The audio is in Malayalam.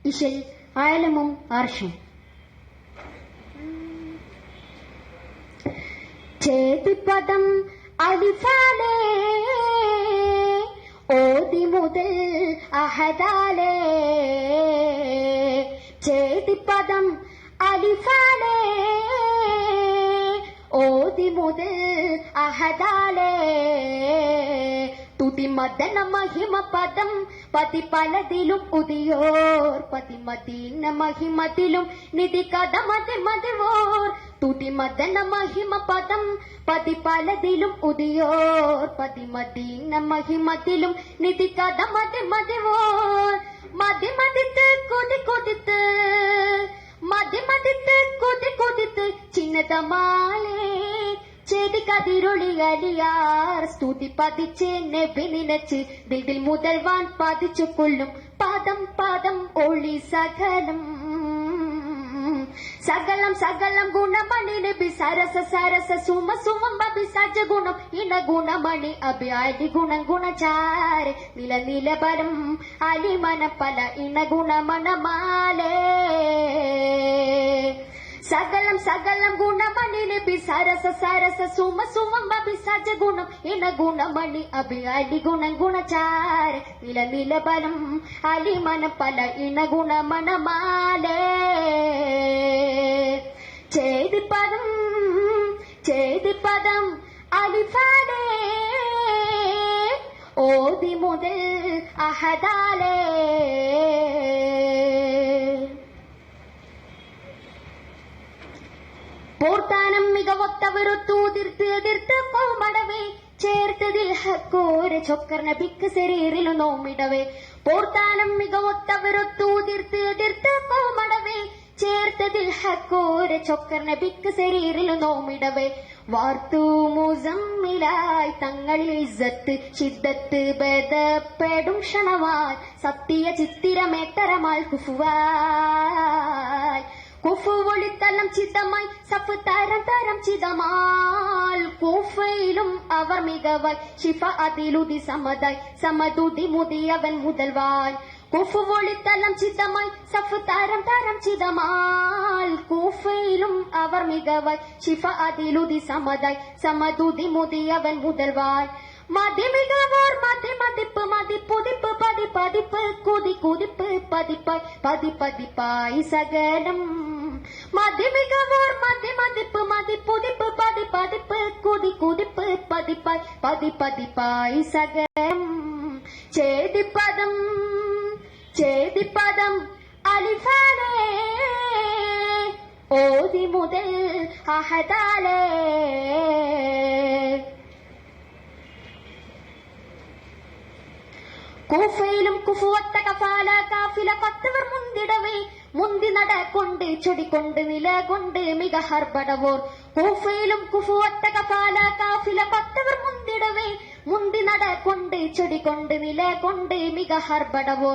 ഇശൽ ആലമും ആർഷും ചേതിപ്പദം അലിഫാലേ ഓതി മുതൽ അഹദാലേ ചേതിപ്പദം അലിഫാലേ ഓതി മുതൽ അഹദാലേ തുതിമദന മഹിമ പദം പതി പലതിലും ഉദിയോർ പതിമദീന മഹിമത്തിലും നിധി കഥമതി മതിവോർ തുതിമദന മഹിമ പദം പതി പലതിലും ഉദിയോർ പതിമദീന മഹിമത്തിലും നിധി കഥമതി മതിവോർ മതി മതിത്ത് കൊതി കൊതിത്ത് മതി മതിത്ത് കൊതി കൊതിത്ത് ചിന്നതമാലേ ചേതി കതിരൊളി അലിയാർ സ്തുതി പതിച്ച് നബി നിനച്ച് ദിൽ മുതൽവാൻ പതിച്ചു കൊള്ളും പാദം പാദം ഒളി സകലം സകലം സകലം ഗുണമണി നബി സരസ സരസ സുമ സുമം ബബി സജ ഗുണം ഇണ ഗുണമണി അഭി അടി ഗുണം ഗുണചാര നില നിലബരം അലിമന പല ഇണ ഗുണമണമാലേ സകലം സകലം ഗുണമണി നബി സരസ സരസ സുമ സുമം ബബി സജ ഗുണം ഇണ ഗുണമണി അഭി അടി ഗുണം ഗുണചാര നില നിലബലം അലിമന പല ഇണ ഗുണമണമാലേ ചേതിപ്പദം ചേതിപ്പദം അലിഫാലേ ഓതി മുതൽ അഹദാലേ പോർത്താനം മികവൊത്തവരൊത്തൂതിർത്ത് എതിർത്ത് കോമടവേ ചേർത്തതിൽ ഹക്കോര് ചൊക്കർ നബിക്ക് ശരീരിൽ നോമിടവേ പോർത്താനം മികവൊത്തവരൊത്തൂതിർത്ത് എതിർത്ത് കോമടവേ ചേർത്തതിൽ ഹക്കോര് ചൊക്കർ നബിക്ക് ശരീരിൽ നോമിടവേ വാർത്തു മുസമ്മിലായി തങ്ങളിൽ ഇസ്സത്ത് ശിദ്ദത്ത് ബേദപ്പെടും ക്ഷണവായി സത്യ ചിത്തിരമേത്തരമാൽ കുഫുവായി കുഫുവൊളിത്തലം ചിതമായി സഫ് തരം തരം ചിതമാൽ കൂഫയിലും അവർ മികവായി ശിഫ അതിലുതി സമതായി സമതുതി മുതിയവൻ മുതൽവായി കുഫുവൊളിത്തലം ചിതമായി സഫ് തരം തരം ചിതമാൽ കൂഫയിലും അവർ മികവായി ശിഫ അതിലുതി സമതായി സമതുതി മുതിയവൻ മുതൽവായി മതി മികവോർ മതി മതിപ്പ് മതി പുതിപ്പ് പതി പതിപ്പ് കുതി കുതിപ്പ് പതിപ്പായി പതി പതിപ്പായി സകലം മതി മികവോർ മതി മതിപ്പ് മതി പുതിപ്പ് പതി പതിപ്പ് കുതി കുതിപ്പ് പതിപ്പായി പതി പതിപ്പായി സകലം ചേതിപ്പദം ചേതിപ്പദം അലിഫാലേ ഓതി മുതൽ അഹദാലേ കൂഫയിലും കുഫുവത്ത കഫാല കാഫില പത്തവർ മുന്തിടവേ മുന്തി നടകൊണ്ട് ചൊടിക്കൊണ്ട് നിലകൊണ്ട് മിക ഹർബടവോർ കൂഫയിലും കുഫുവത്ത കഫാല കാഫില പത്തവർ മുന്തിടവേ മുന്തി നടകൊണ്ട് ചൊടിക്കൊണ്ട് നിലകൊണ്ട് മിക ഹർബടവോർ